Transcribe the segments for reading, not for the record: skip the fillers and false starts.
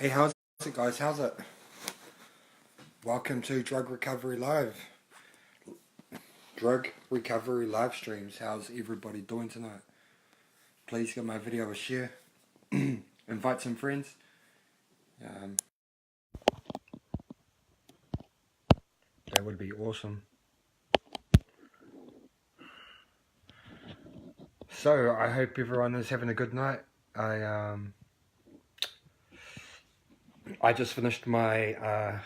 Hey, how's it, guys? How's it? Welcome to Drug Recovery Live. Drug Recovery live streams. How's everybody doing tonight? Please give my video a share. Invite some friends. That would be awesome. So, I hope everyone is having a good night. I just finished my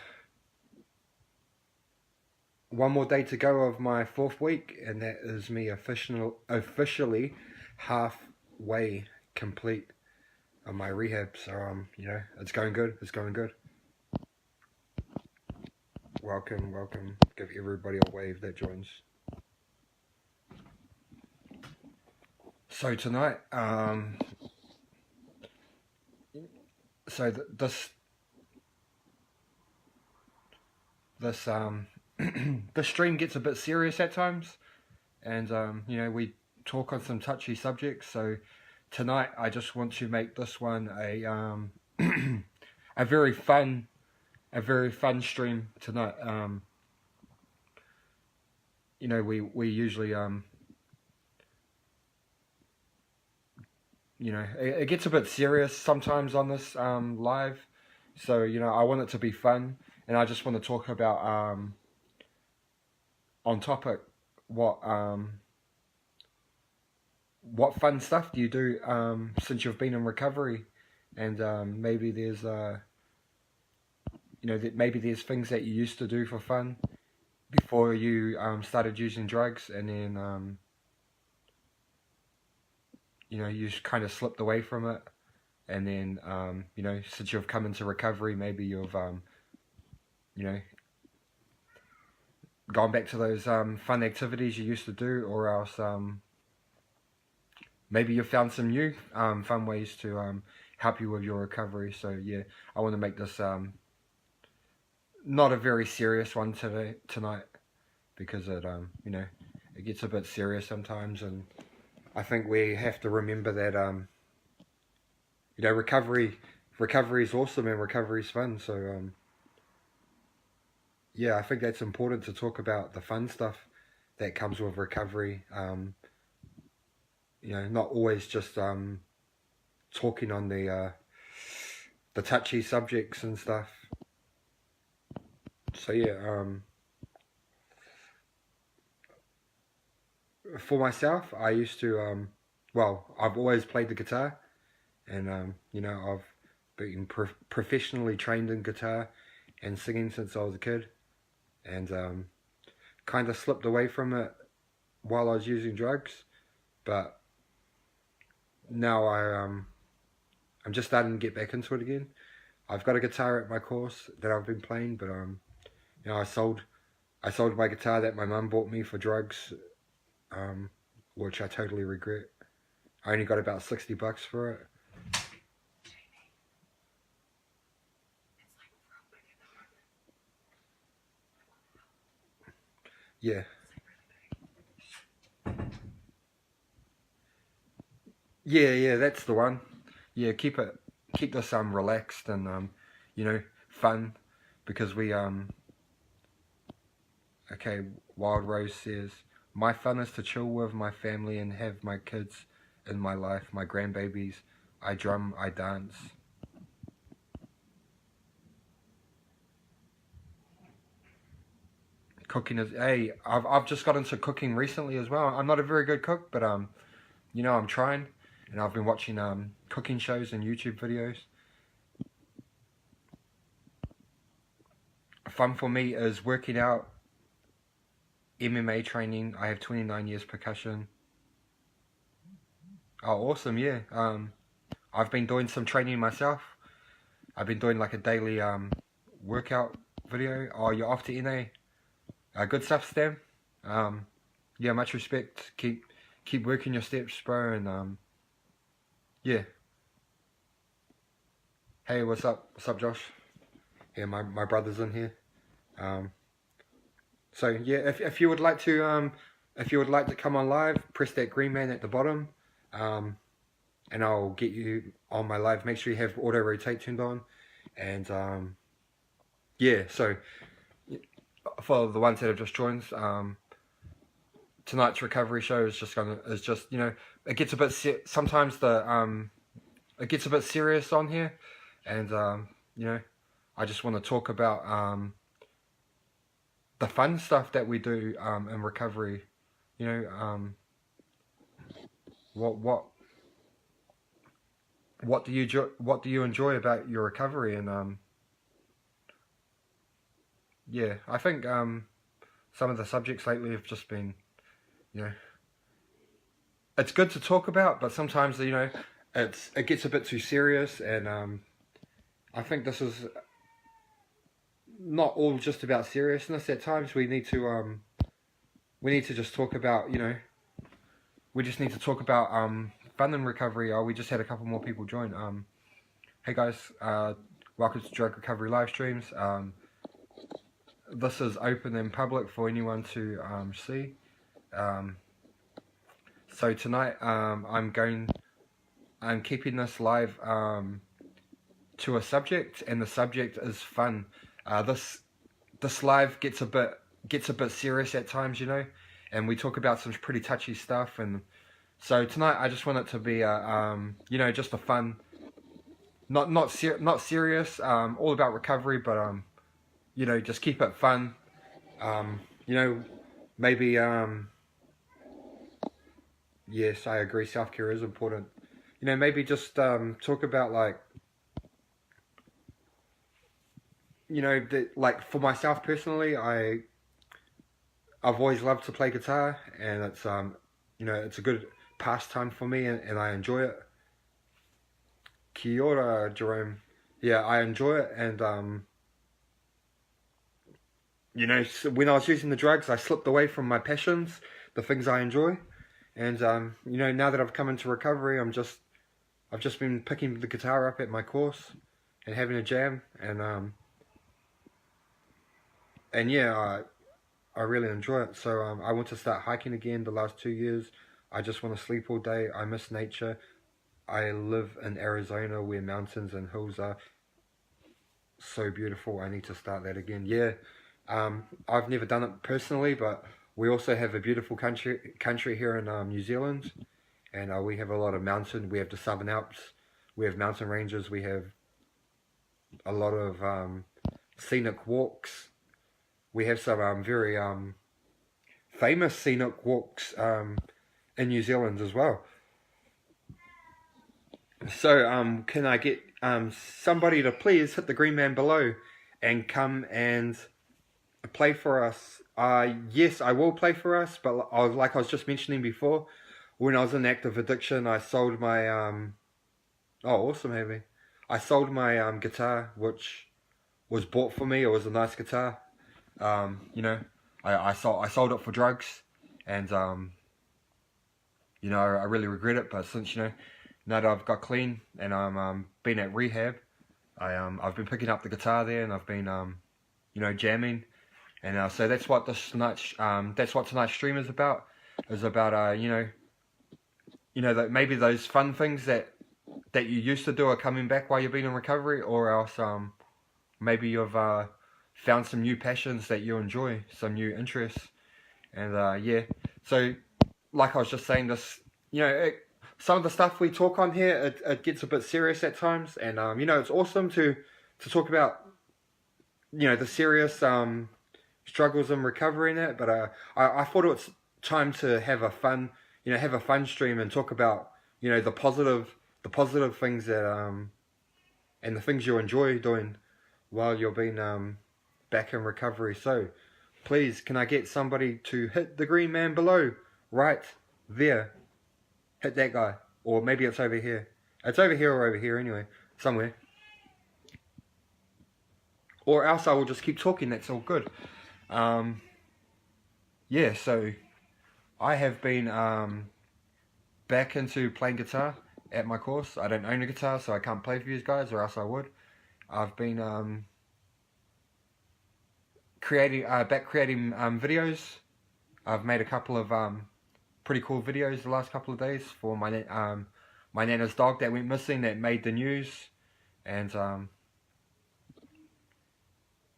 one more day to go of my 4th week, and that is me officially halfway complete of my rehab. So it's going good. It's going good. Welcome. Give everybody a wave that joins. So tonight, this this stream gets a bit serious at times, and we talk on some touchy subjects. So tonight, I just want to make this one a a very fun stream tonight. We usually it gets a bit serious sometimes on this live, so I want it to be fun, and I just want to talk about on topic what fun stuff do you do since you've been in recovery, and maybe there's maybe there's things that you used to do for fun before you started using drugs, and then you kind of slipped away from it, and then since you've come into recovery, maybe you've gone back to those fun activities you used to do, or else maybe you've found some new fun ways to help you with your recovery. So yeah, I want to make this not a very serious one tonight, because it it gets a bit serious sometimes, and I think we have to remember that recovery is awesome and recovery is fun. So yeah, I think that's important to talk about the fun stuff that comes with recovery. Not always just talking on the touchy subjects and stuff. So yeah, for myself, I used to I've always played the guitar, and I've been professionally trained in guitar and singing since I was a kid, and kind of slipped away from it while I was using drugs, but now I'm just starting to get back into it again. I've got a guitar at my course that I've been playing, but I sold my guitar that my mum bought me for drugs, which I totally regret. I only got about $60 for it. Yeah. Yeah, that's the one. Yeah, keep this relaxed and fun, because we okay, Wild Rose says, my fun is to chill with my family and have my kids in my life, my grandbabies. I drum, I dance. Cooking is, hey, I've just got into cooking recently as well. I'm not a very good cook, but I'm trying, and I've been watching cooking shows and YouTube videos. Fun for me is working out, MMA training. I have 29 years percussion. Oh, awesome, yeah. I've been doing some training myself. I've been doing like a daily workout video. Oh, you're off to NA. Good stuff, Stan. Yeah, much respect. Keep working your steps, bro, and yeah. Hey, what's up? What's up, Josh? Yeah, my brother's in here. So yeah, if you would like to come on live, press that green man at the bottom, and I'll get you on my live. Make sure you have auto rotate turned on, And yeah, so for the ones that have just joined, tonight's recovery show is just you know, it gets a bit sometimes it gets a bit serious on here, and you know, I just want to talk about the fun stuff that we do in recovery. You know, what do you enjoy about your recovery? And yeah, I think some of the subjects lately have just been, you know, it's good to talk about, but sometimes, you know, it gets a bit too serious, and I think this is not all just about seriousness. At times we need to just talk about, you know, we just need to talk about fun and recovery. We just had a couple more people join. Hey guys, welcome to Drug Recovery live streams. This is open and public for anyone to see. So tonight I'm keeping this live to a subject, and the subject is fun. This live gets a bit serious at times, you know, and we talk about some pretty touchy stuff. And so tonight I just want it to be you know, just a fun, not serious, all about recovery, but you know, just keep it fun. You know, maybe yes, I agree, self-care is important. You know, maybe just talk about, like, you know, like for myself personally, I've always loved to play guitar, and it's you know, it's a good pastime for me, and I enjoy it. Kia ora, Jerome. Yeah, I enjoy it, and you know, when I was using the drugs, I slipped away from my passions, the things I enjoy, and you know, now that I've come into recovery, I've just been picking the guitar up at my course and having a jam, and yeah, I really enjoy it. So I want to start hiking again. The last 2 years, I just want to sleep all day. I miss nature. I live in Arizona where mountains and hills are so beautiful. I need to start that again. Yeah, I've never done it personally, but we also have a beautiful country here in New Zealand, and we have a lot of mountain. We have the Southern Alps. We have mountain ranges. We have a lot of scenic walks. We have some very famous scenic walks in New Zealand as well. So can I get somebody to please hit the green man below and come and play for us? Yes, I will play for us, but like I was just mentioning before, when I was in active addiction, I sold my oh, awesome, Heavy. I sold my guitar, which was bought for me. It was a nice guitar. You know, I sold it for drugs, and you know, I really regret it. But since, you know, now that I've got clean and I'm been at rehab, I've been picking up the guitar there, and I've been you know, jamming, and so that's what tonight's stream is about. You know, that maybe those fun things that you used to do are coming back while you've been in recovery, or else maybe you've found some new passions that you enjoy, some new interests, and yeah. So, like I was just saying, this, you know, some of the stuff we talk on here, it gets a bit serious at times, and you know, it's awesome to talk about, you know, the serious struggles in recovery in it. But I thought it was time to have a fun, you know, have a fun stream and talk about, you know, the positive things that and the things you enjoy doing while you're being back in recovery. So please, can I get somebody to hit the green man below, right there? Hit that guy, or maybe it's over here. It's over here or over here anyway, somewhere. Or else I will just keep talking. That's all good. Yeah. So I have been back into playing guitar at my course. I don't own a guitar, so I can't play for you guys, or else I would. I've been creating videos. I've made a couple of pretty cool videos the last couple of days for my nana's dog that went missing, that made the news, and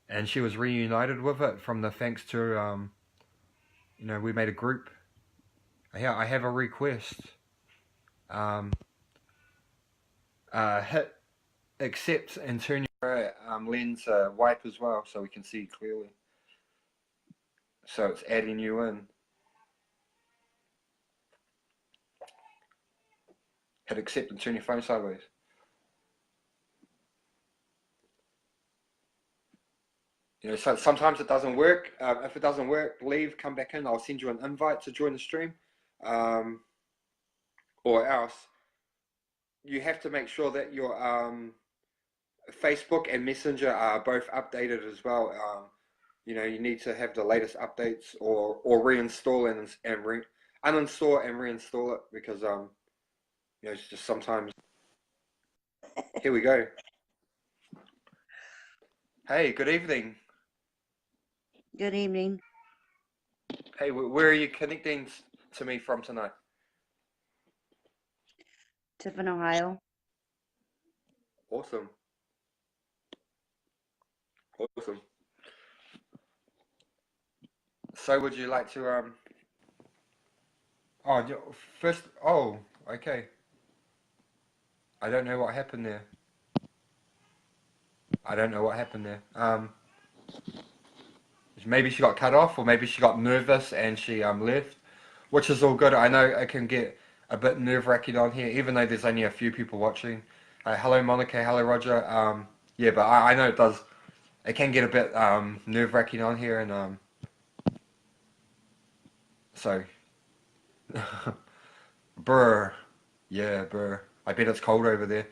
and she was reunited with it from the thanks to we made a group. Yeah, I have a request. Hit accept and turn your lens wipe as well so we can see clearly. So it's adding you in. Hit accept and turn your phone sideways. So sometimes it doesn't work. If it doesn't work, leave, come back in. I'll send you an invite to join the stream. Or else you have to make sure that your Facebook and Messenger are both updated as well. You need to have the latest updates or reinstall and uninstall and reinstall it because it's just sometimes. Here we go. Hey, good evening. Good evening. Hey, where are you connecting to me from tonight? Tiffin, Ohio. Awesome. Awesome. So would you like to first okay. I don't know what happened there. I don't know what happened there. Maybe she got cut off or maybe she got nervous and she left, which is all good. I know it can get a bit nerve-wracking on here even though there's only a few people watching. Hello Monica, hello Roger. Yeah, but I know it can get a bit nerve-wracking on here and so brr. Yeah, brr. I bet it's cold over there.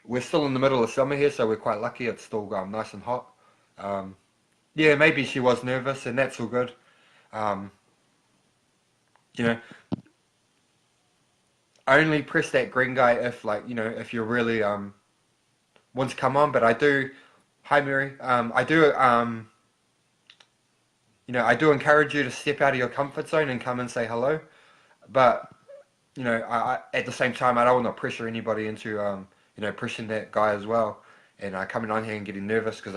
We're still in the middle of summer here, so we're quite lucky. It's still nice and hot. Yeah, maybe she was nervous, and that's all good. Um, you know, only press that green guy if, if you really want to come on. But I do. Hi, Mary. I do encourage you to step out of your comfort zone and come and say hello. But at the same time, I don't want to pressure anybody into pushing that guy as well, and coming on here and getting nervous because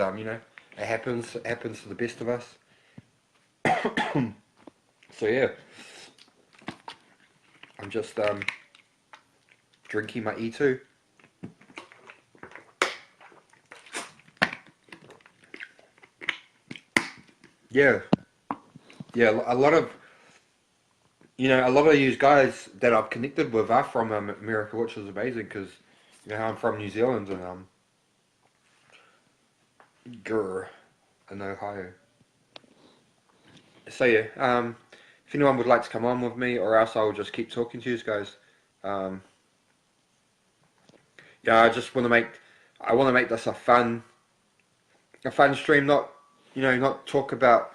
it happens. It happens to the best of us. So yeah, I'm just drinking my E2. Yeah, yeah. A lot of these guys that I've connected with are from America, which is amazing because I'm from New Zealand and in Ohio. So yeah, if anyone would like to come on with me, or else I'll just keep talking to you guys. Um, I just I want to make this a fun stream, not talk about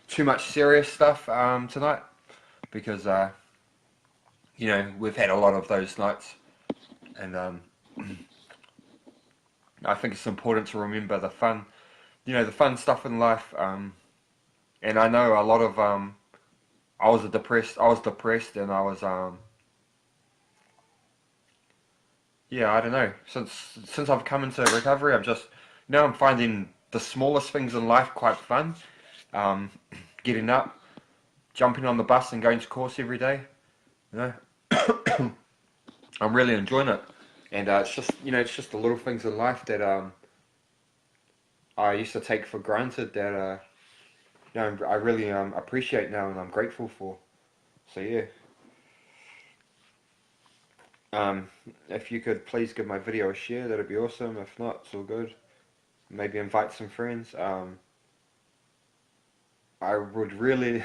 too much serious stuff tonight because we've had a lot of those nights, and I think it's important to remember the fun stuff in life. And I know a lot of I was depressed, and I was I don't know. Since I've come into recovery, I'm finding the smallest things in life quite fun. Um, Getting up, jumping on the bus, and going to course every day. You know, I'm really enjoying it, and it's just the little things in life that I used to take for granted that I really appreciate now, and I'm grateful for. So yeah. Um, if you could please give my video a share, that'd be awesome. If not, it's all good. Maybe invite some friends. I would really,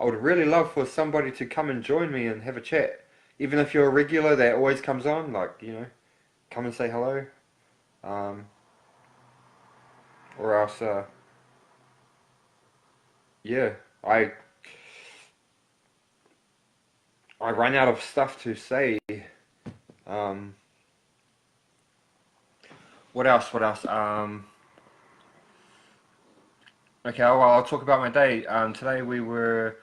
I would really love for somebody to come and join me and have a chat. Even if you're a regular that always comes on, come and say hello. Um, or else, yeah, I I ran out of stuff to say. Um, what else? What else? Okay, well, I'll talk about my day. Today we were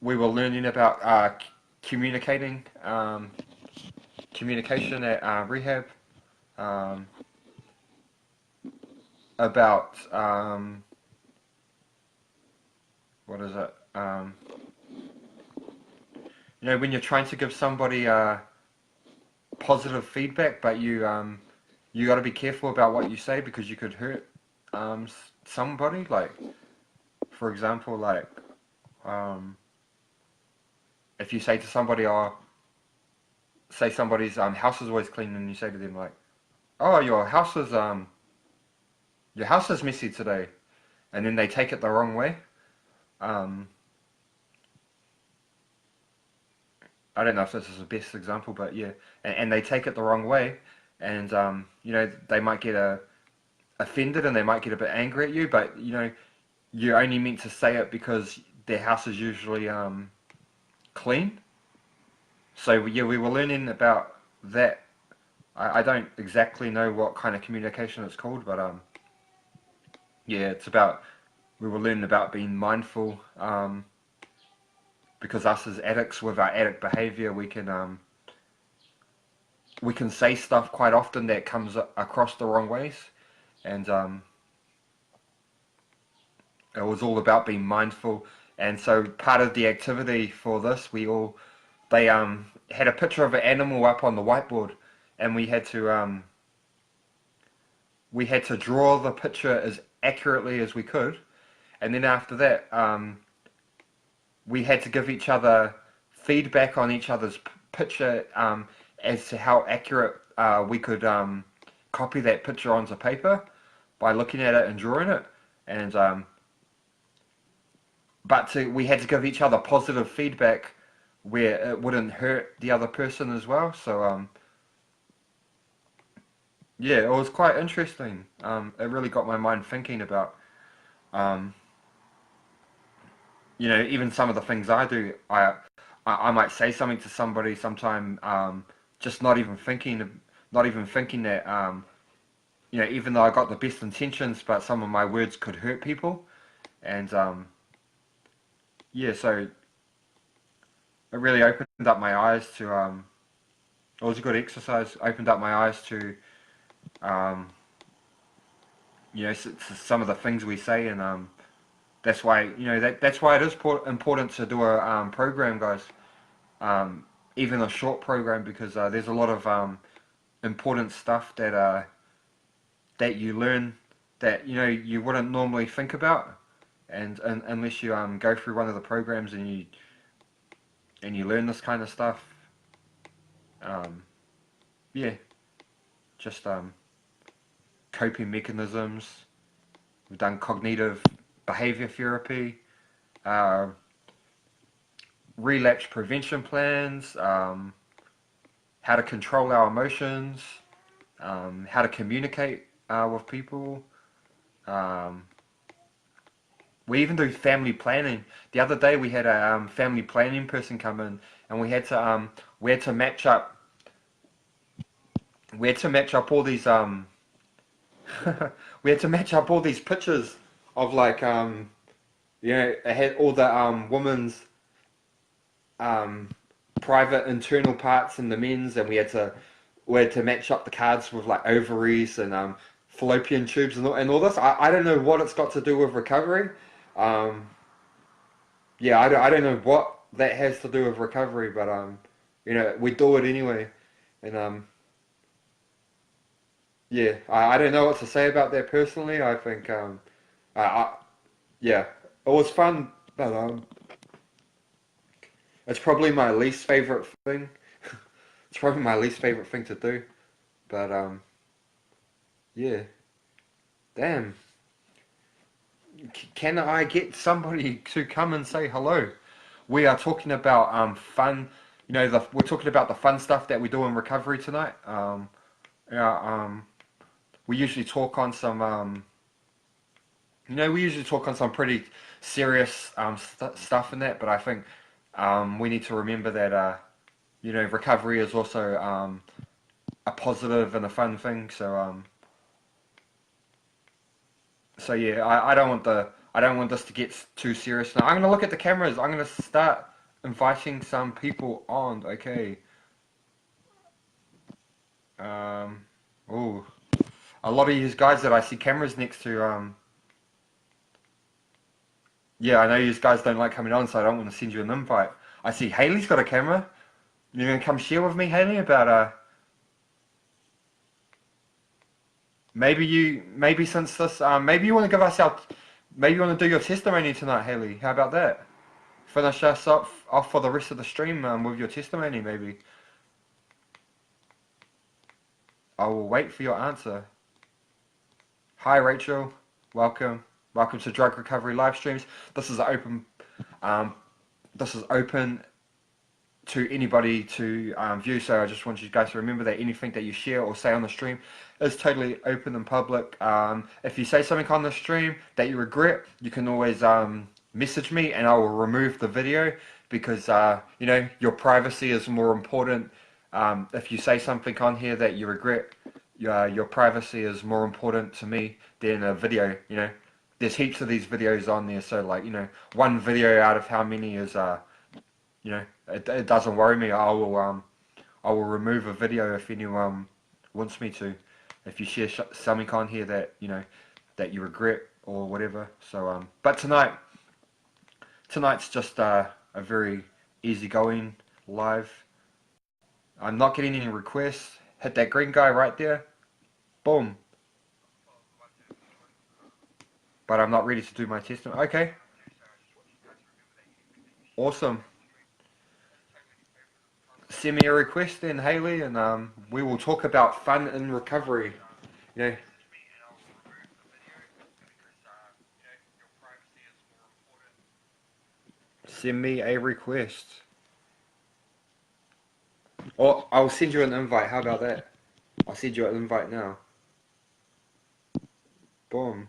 learning about communicating, communication at rehab. Um, about what is it? When you're trying to give somebody positive feedback, but you got to be careful about what you say because you could hurt somebody. Like, for example, like um, if you say to somebody, "Oh, say somebody's house is always clean," and you say to them like, "Oh, your house is messy today," and then they take it the wrong way. Um, I don't know if this is the best example, but yeah, and they take it the wrong way, and they might get offended and they might get a bit angry at you, but you're only meant to say it because their house is usually clean. So yeah, we were learning about that. I don't exactly know what kind of communication it's called, but yeah, it's about we were learning about being mindful. Because us as addicts, with our addict behavior, we can say stuff quite often that comes across the wrong ways, and it was all about being mindful. And so part of the activity for this, they had a picture of an animal up on the whiteboard, and we had to draw the picture as accurately as we could, and then after that, we had to give each other feedback on each other's picture as to how accurate we could copy that picture onto paper by looking at it and drawing it, and we had to give each other positive feedback where it wouldn't hurt the other person as well. So yeah, it was quite interesting. It really got my mind thinking about um, even some of the things I do. I might say something to somebody sometime, just not even thinking that even though I got the best intentions, but some of my words could hurt people, and yeah, so it really opened up my eyes to it was a good exercise. Opened up my eyes to um, some of the things we say, and that's why that's why it is important to do a program, guys. Um, Even a short program, because there's a lot of important stuff that you learn that you wouldn't normally think about, and unless you go through one of the programs and you learn this kind of stuff. Um, yeah, just coping mechanisms. We've done cognitive behavior therapy, uh, relapse prevention plans, how to control our emotions, how to communicate with people. Um, we even do family planning. The other day we had a family planning person come in, and we had to match up all these we had to match up all these pictures of like it had all the women's um, private internal parts and the men's, and we had to match up the cards with like ovaries and fallopian tubes and all this. I don't know what it's got to do with recovery. Um, yeah, I don't know what that has to do with recovery, but we do it anyway, and yeah, I don't know what to say about that personally. I think I yeah, it was fun, but it's probably my least favorite thing. It's probably my least favorite thing to do. But yeah, damn. Can I get somebody to come and say hello? We are talking about fun. We're talking about the fun stuff that we do in recovery tonight. Yeah, we usually talk on some. We usually talk on some pretty serious stuff in that. But I think we need to remember that recovery is also a positive and a fun thing. So yeah, I don't want this to get too serious now. I'm gonna look at the cameras. I'm gonna start inviting some people on. Okay. Um. Oh. A lot of you guys that I see cameras next to, yeah, I know you guys don't like coming on, so I don't want to send you an invite. I see Haley's got a camera. You gonna come share with me, Haley, about maybe since this maybe you want to give us our maybe you want to do your testimony tonight, Haley. How about that? Finish us off for the rest of the stream with your testimony, maybe. I will wait for your answer. Hi, Rachel. Welcome. Welcome to Drug Recovery live streams. This is open. Um, this is open to anybody to view. So I just want you guys to remember that anything that you share or say on the stream is totally open and public. If you say something on the stream that you regret, you can always message me and I will remove the video because you know, your privacy is more important. If you say something on here that you regret, your privacy is more important to me than a video. You know, there's heaps of these videos on there, so like, you know, one video out of how many is you know, it doesn't worry me. I will remove a video if anyone wants me to. If you share something on here that, you know, that you regret or whatever. So but tonight's just a very easygoing live. I'm not getting any requests. Hit that green guy right there. Boom. But I'm not ready to do my testimony. Okay. Awesome. Send me a request then, Haley, and we will talk about fun in recovery. You know. Send me a request. Or I'll send you an invite. How about that? I'll send you an invite now. Boom.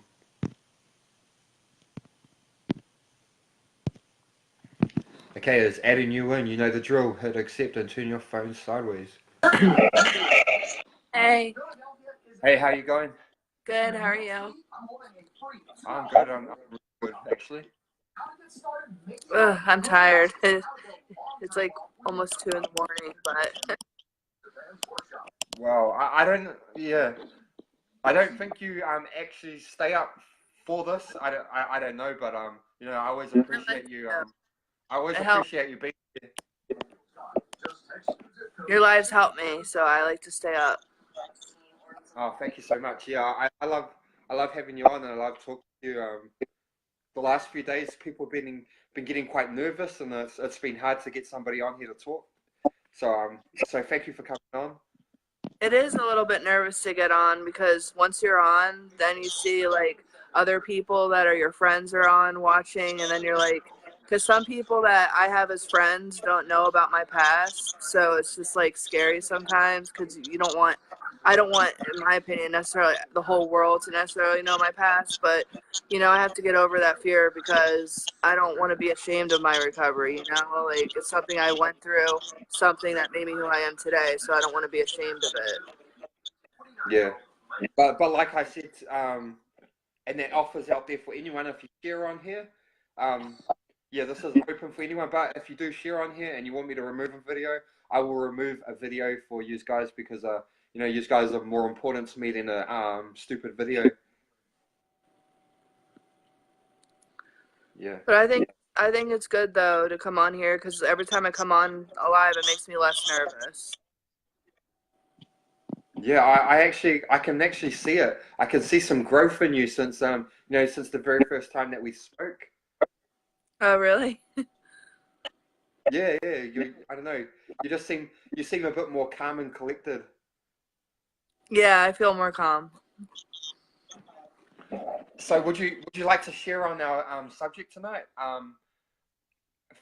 Okay, it's adding you in. You know the drill. Hit accept and turn your phone sideways. Hey. Hey, how you going? Good, how are you? I'm good. I'm really good, actually. Ugh, I'm tired. It's like almost 2 in the morning, but Well, I don't. Yeah, I don't think you actually stay up for this. I don't know, but you know, I always appreciate you. I always it helps. appreciate you being here. Your lives help me, so I like to stay up. Oh, thank you so much. Yeah, I love having you on, and I love talking to you. The last few days, people have been getting quite nervous, and it's been hard to get somebody on here to talk. So thank you for coming on. It is a little bit nervous to get on because once you're on, then you see like other people that are your friends are on watching, and then you're like, because some people that I have as friends don't know about my past, so it's just like scary sometimes because I don't want, in my opinion, necessarily the whole world to necessarily know my past, but you know, I have to get over that fear because I don't want to be ashamed of my recovery, you know, like it's something I went through, something that made me who I am today, so I don't want to be ashamed of it. Yeah, but like I said, and that offers out there for anyone if you share on here. Yeah, this is open for anyone, but if you do share on here and you want me to remove a video, I will remove a video for you guys because you know, you guys are more important to me than a stupid video. Yeah. But I think it's good though to come on here because every time I come on alive, it makes me less nervous. Yeah, I can actually see it. I can see some growth in you since you know, since the very first time that we spoke. Oh, really? Yeah, I don't know. You seem a bit more calm and collected. Yeah, I feel more calm. So would you like to share on our subject tonight?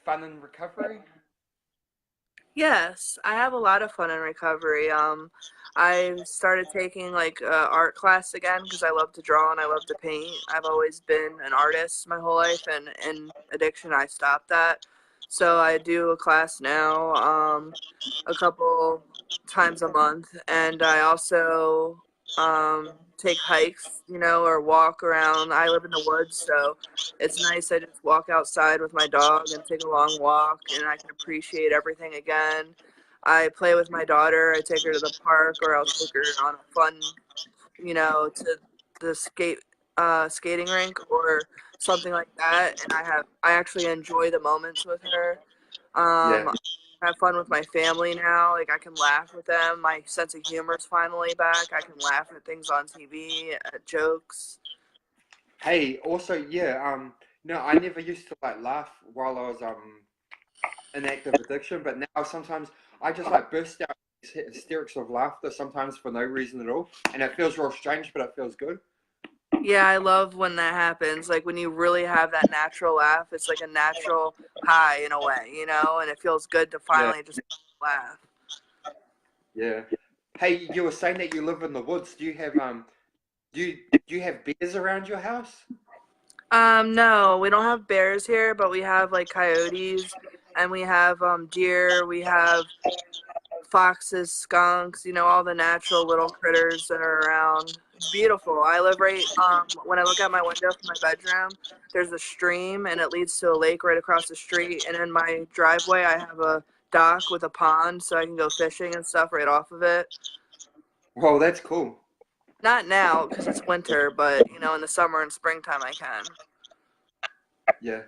Fun and recovery? Yes, I have a lot of fun in recovery. I started taking like art class again because I love to draw and I love to paint. I've always been an artist my whole life, and in addiction, I stopped that. So I do a class now, a couple times a month, and I also take hikes, you know, or walk around. I live in the woods, so it's nice. I just walk outside with my dog and take a long walk, and I can appreciate everything again. I play with my daughter. I take her to the park, or I'll take her on a fun to the skating rink or something like that, and I actually enjoy the moments with her. Yeah. I have fun with my family now. Like, I can laugh with them. My sense of humor is finally back. I can laugh at things on TV, at jokes. Hey, also, yeah, no, I never used to like laugh while I was in active addiction, but now sometimes I just like burst out hysterics of laughter sometimes for no reason at all, and it feels real strange, but it feels good. Yeah, I love when that happens. Like, when you really have that natural laugh, it's like a natural high in a way, and it feels good to Yeah, finally just laugh. yeah. Hey, you were saying that you live in the woods. Do you do you have bears around your house? No, we don't have bears here, but we have like coyotes, and we have deer, we have foxes, skunks, all the natural little critters that are around. It's beautiful. I live right when I look out my window from my bedroom, there's a stream and it leads to a lake right across the street, and in my driveway I have a dock with a pond so I can go fishing and stuff right off of it. Well, that's cool. Not now because it's winter, but in the summer and springtime I can. Yeah,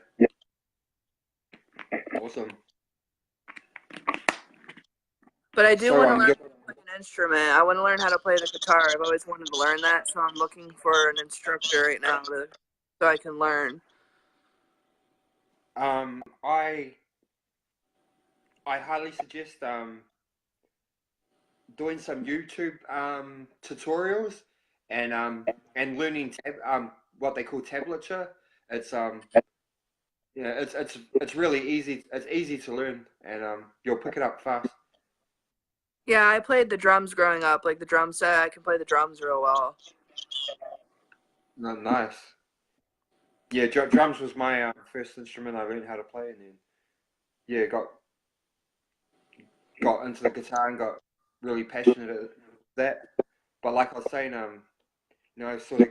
awesome. But I do So want to learn you're, an instrument. I want to learn how to play the guitar. I've always wanted to learn that, so I'm looking for an instructor right now so I can learn. um, I I highly suggest doing some YouTube tutorials and learning what they call tablature. It's yeah, it's really easy. It's easy to learn, and you'll pick it up fast. Yeah, I played the drums growing up, like the drum set. I can play the drums real well. No, nice. Yeah, drums was my first instrument I learned how to play, and then yeah, got into the guitar and got really passionate at that. But like I was saying, sort of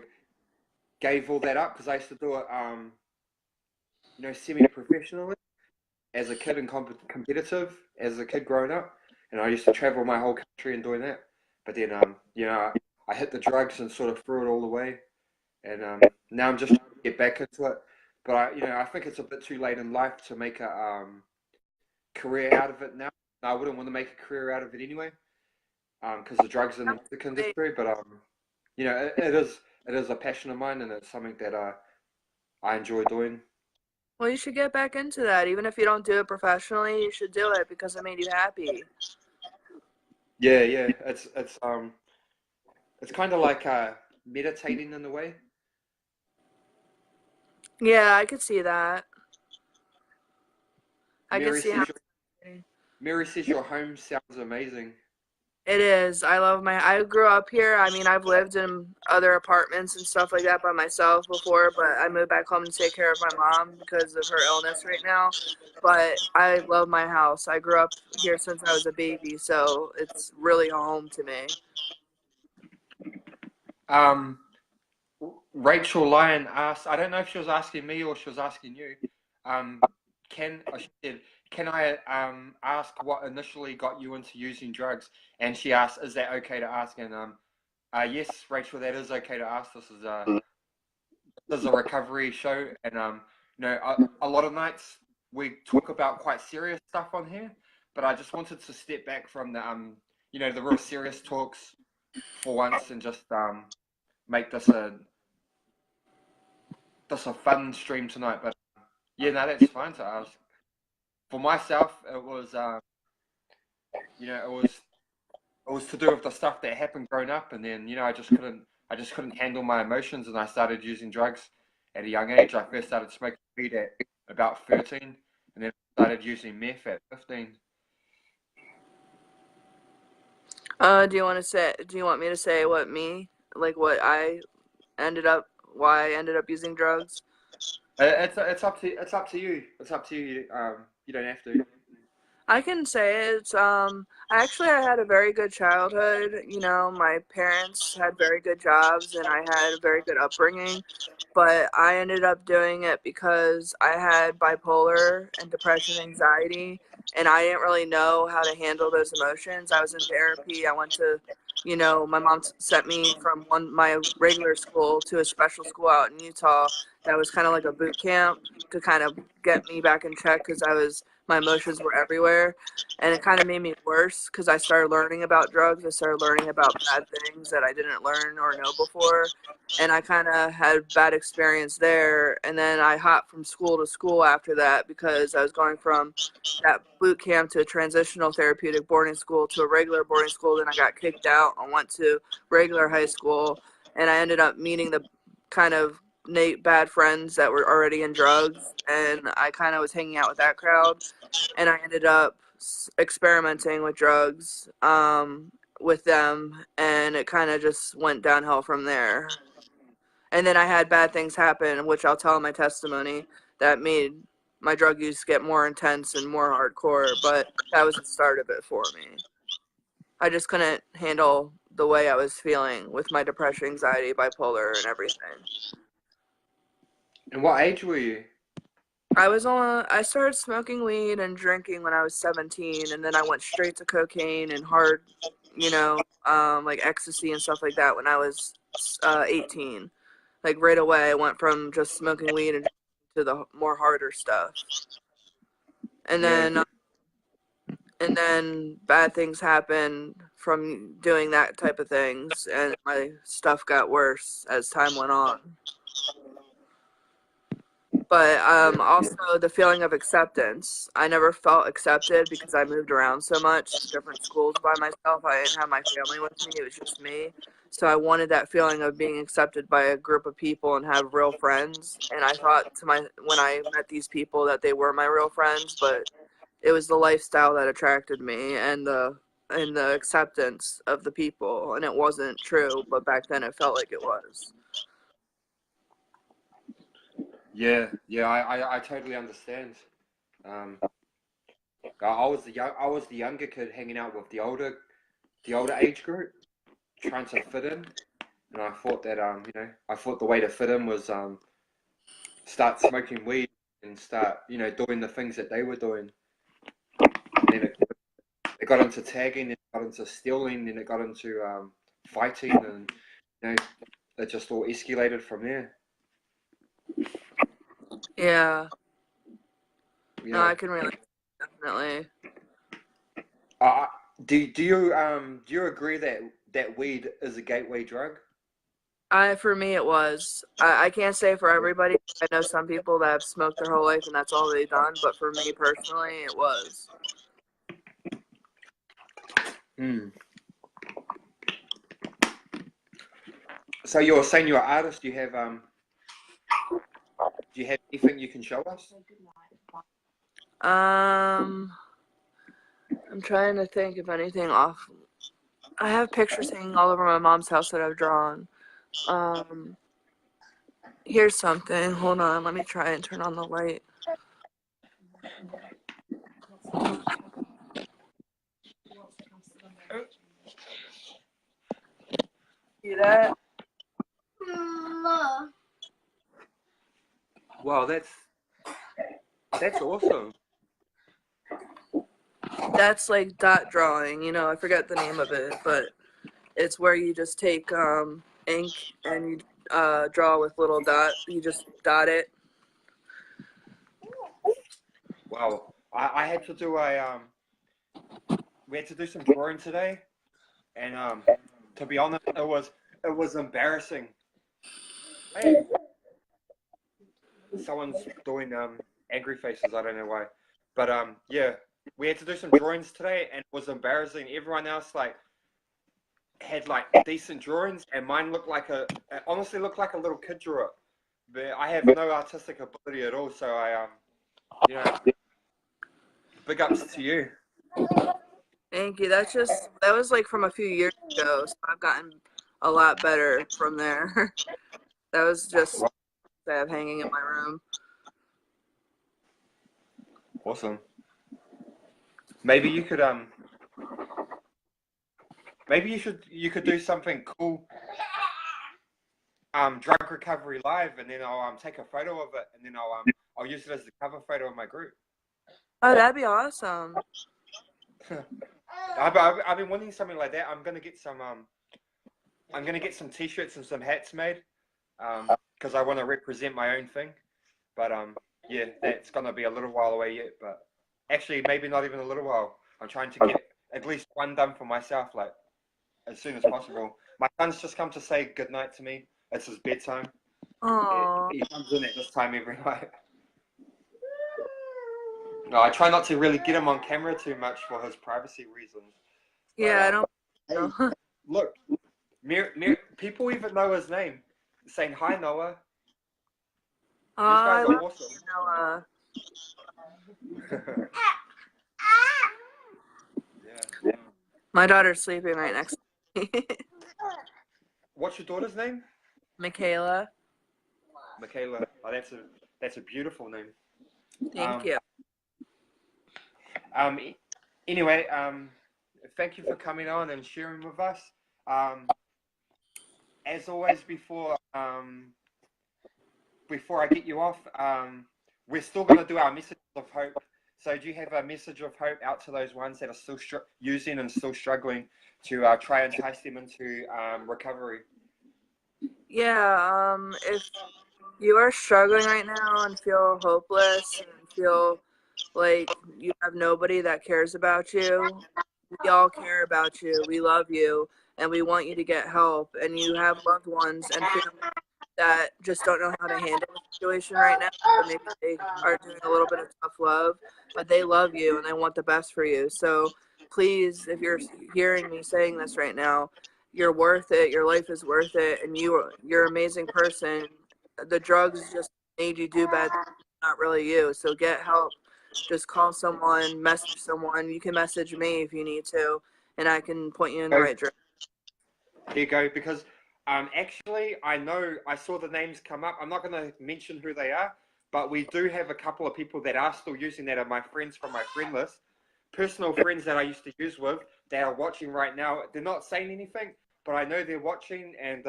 gave all that up because I used to do it, semi-professionally as a kid and competitive as a kid growing up, and I used to travel my whole country and doing that. But then, I hit the drugs and sort of threw it all away, and now I'm just trying to get back into it. But I think it's a bit too late in life to make a career out of it now. I wouldn't want to make a career out of it anyway, because the drugs in the music industry. But it is a passion of mine, and it's something that I enjoy doing. Well, you should get back into that. Even if you don't do it professionally, you should do it because it made you happy. Yeah, yeah. It's kind of like meditating in a way. Yeah, I could see that. I could Mary see how says Mary says your home sounds amazing. it is. I grew up here. I mean, I've lived in other apartments and stuff like that by myself before, but I moved back home to take care of my mom because of her illness right now. But I love my house. I grew up here since I was a baby, so it's really home to me. Um, Rachel Lyon asked, I don't know if she was asking me or she was asking you, um, she said, can I ask what initially got you into using drugs? And she asked, is that okay to ask? And yes, Rachel, that is okay to ask. This is a recovery show, and a lot of nights we talk about quite serious stuff on here, but I just wanted to step back from the real serious talks for once and just make this a fun stream tonight. But yeah, no, that's fine to ask. For myself, it was it was to do with the stuff that happened growing up, and then I just couldn't handle my emotions, and I started using drugs at a young age. I first started smoking weed at about 13, and then I started using meth at 15. Do you want me to say why I ended up using drugs? It's up to you. It's up to you. You don't have to. I can say it's I had a very good childhood. My parents had very good jobs and I had a very good upbringing, but I ended up doing it because I had bipolar and depression, anxiety, and I didn't really know how to handle those emotions. I was in therapy. I went to you know, my mom sent me from my regular school to a special school out in Utah that was kind of like a boot camp to kind of get me back in check because my emotions were everywhere, and it kind of made me worse because I started learning about drugs. I started learning about bad things that I didn't learn or know before, and I kind of had bad experience there. And then I hopped from school to school after that because I was going from that boot camp to a transitional therapeutic boarding school to a regular boarding school. Then I got kicked out and went to regular high school, and I ended up meeting the kind of bad friends that were already in drugs, and I kind of was hanging out with that crowd, and I ended up experimenting with drugs with them, and it kind of just went downhill from there. And then I had bad things happen, which I'll tell in my testimony, that made my drug use get more intense and more hardcore, but that was the start of it for me. I just couldn't handle the way I was feeling with my depression, anxiety, bipolar, and everything. And what age were you? I started smoking weed and drinking when I was 17, and then I went straight to cocaine and hard, like ecstasy and stuff like that when I was 18. Like right away, I went from just smoking weed and to the more harder stuff. And then Yeah. and then bad things happened from doing that type of things, and my stuff got worse as time went on. But also the feeling of acceptance. I never felt accepted because I moved around so much to different schools by myself. I didn't have my family with me. It was just me. So I wanted that feeling of being accepted by a group of people and have real friends. And I thought when I met these people that they were my real friends, but it was the lifestyle that attracted me and the acceptance of the people. And it wasn't true, but back then it felt like it was. Yeah, I totally understand. Um, I was the younger kid hanging out with the older age group, trying to fit in, and I thought that I thought the way to fit in was start smoking weed and start doing the things that they were doing. And then it got into tagging, it got into stealing, then it got into fighting, and it just all escalated from there. Yeah. You No, I know, can relate, definitely. uh, do you agree that weed is a gateway drug? For me, it was. I can't say for everybody. I know some people that have smoked their whole life and that's all they've done. But for me personally, it was. Mm. So you're saying you're an artist? Do you have anything you can show us? I'm trying to think of anything off. I have pictures hanging all over my mom's house that I've drawn. Here's something. Hold on. Let me try and turn on the light. See that? Wow, that's awesome. That's like dot drawing. I forget the name of it, but it's where you just take ink and you draw with little dot. You just dot it. Wow, I had to do we had to do some drawing today, and to be honest, it was embarrassing. Hey, someone's doing angry faces. I don't know why, but yeah, we had to do some drawings today, and it was embarrassing. Everyone else had decent drawings, and mine it honestly looked like a little kid drew it. But I have no artistic ability at all, so you know, big ups to you. Thank you. That was like from a few years ago, so I've gotten a lot better from there. That was just I have hanging in my room. Awesome. Maybe you could maybe you could do something cool drug recovery live, and then I'll take a photo of it, and then I'll use it as the cover photo of my group. Oh, that'd be awesome. I've been wanting something like that. I'm gonna get some t-shirts and some hats made, because I want to represent my own thing. But yeah, that's gonna be a little while away yet. But actually, maybe not even a little while. I'm trying to get at least one done for myself, like as soon as possible. My son's just come to say goodnight to me. It's his bedtime. Aww. He comes in at this time every night. No, I try not to really get him on camera too much for his privacy reasons. But, Yeah, I don't hey, know. look, people even know his name, saying hi, Noah. These I guys love are awesome. Noah. Yeah. My daughter's sleeping right next to me. What's your daughter's name? Michaela. Michaela. Oh, that's a beautiful name. Thank you. Anyway, thank you for coming on and sharing with us. As always, before I get you off, we're still going to do our message of hope. So do you have a message of hope out to those ones that are still using and still struggling to try and entice them into recovery? Yeah, if you are struggling right now and feel hopeless and feel like you have nobody that cares about you, we all care about you. We love you and we want you to get help. And you have loved ones and family that just don't know how to handle the situation right now. So maybe they are doing a little bit of tough love, but they love you and they want the best for you. So please, if you're hearing me saying this right now, you're worth it. Your life is worth it, and you're an amazing person. The drugs just made you do bad things, not really you. So get help. Just call someone, message someone. You can message me if you need to, and I can point you in the right direction. There you go, because actually I saw the names come up. I'm not going to mention who they are, but we do have a couple of people that are still using that are my friends from my friend list, personal friends that I used to use with, that are watching right now. They're not saying anything, but I know they're watching, and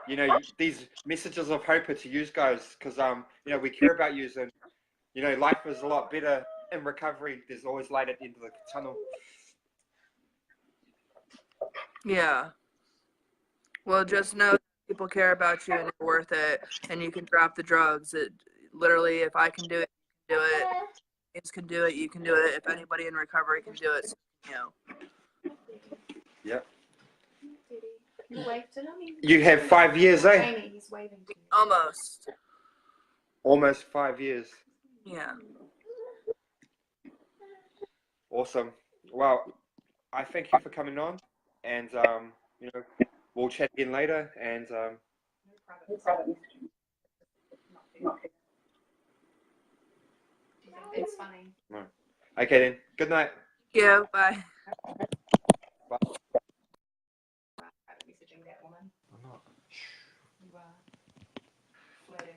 you know, these messages of hope are to you guys, because you know, we care about you, and you know, life is a lot better in recovery. There's always light at the end of the tunnel. Yeah. Well, just know that people care about you and you're worth it, and you can drop the drugs. It literally, if I can do it, you can do it. Kids can do it. You can do it. If anybody in recovery can do it, so, you know. Yep. You waved to him? You have 5 years, eh? Amy, he's waving to you. Almost. Almost 5 years. Yeah. Awesome. Well, I thank you for coming on, and you know, we'll chat again later. And It's funny. okay then. Good night. Yeah. Bye. Bye. Messaging that woman. I'm not. You are flirting.